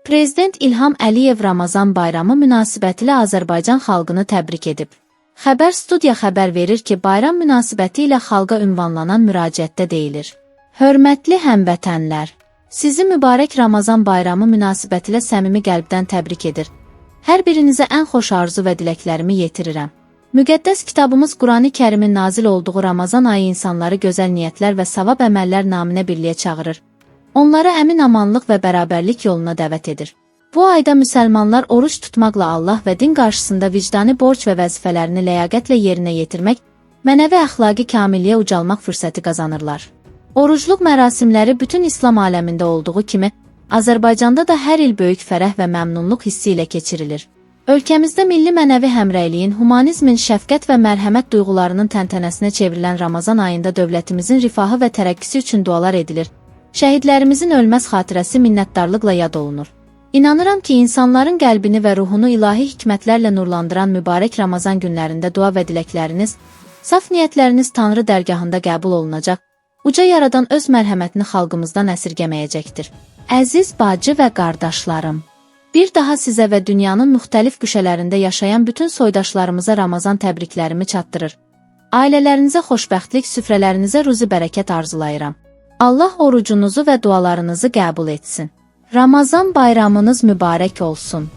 Prezident İlham Əliyev Ramazan bayramı münasibətilə Azərbaycan xalqını təbrik edib. Xəbər Studiya xəbər verir ki, bayram münasibəti ilə xalqa ünvanlanan müraciətdə deyilir. Hörmətli həmvətənlər, sizi mübarək Ramazan bayramı münasibətilə səmimi qəlbdən təbrik edir. Hər birinizə ən xoş arzu və diləklərimi yetirirəm. Müqəddəs kitabımız Qurani Kərimin nazil olduğu Ramazan ayı insanları gözəl niyyətlər və savab əməllər naminə birliyə çağırır. Onları əmin-amanlıq və bərabərlik yoluna dəvət edir. Bu ayda müsəlmanlar oruç tutmaqla Allah və din qarşısında vicdani borc və vəzifələrini ləyaqətlə yerinə yetirmək, mənəvi əxlaqi kamilliyə ucalmaq fürsəti qazanırlar. Orucluq mərasimləri bütün İslam aləmində olduğu kimi, Azərbaycanda da hər il böyük fərəh və məmnunluq hissi ilə keçirilir. Ölkəmizdə milli mənəvi həmrəyliyin, humanizmin, şəfqət və mərhəmət duyğularının təntənəsinə çevrilən Ramazan ayında dövlətimizin rifahı və tərəqqisi üçün dualar edilir. Şəhidlərimizin ölməz xatirəsi minnətdarlıqla yad olunur. İnanıram ki, insanların qəlbini və ruhunu ilahi hikmətlərlə nurlandıran mübarək Ramazan günlərində dua və diləkləriniz, saf niyyətləriniz Tanrı dərgahında qəbul olunacaq, uca yaradan öz mərhəmətini xalqımızdan əsirgəməyəcəkdir. Əziz bacı və qardaşlarım, bir daha sizə və dünyanın müxtəlif güşələrində yaşayan bütün soydaşlarımıza Ramazan təbriklərimi çatdırır. Ailələrinizə xoşbəxtlik, süfrələrinizə ruzi bərəkət arzulayıram. Allah orucunuzu və dualarınızı qəbul etsin. Ramazan bayramınız mübarək olsun.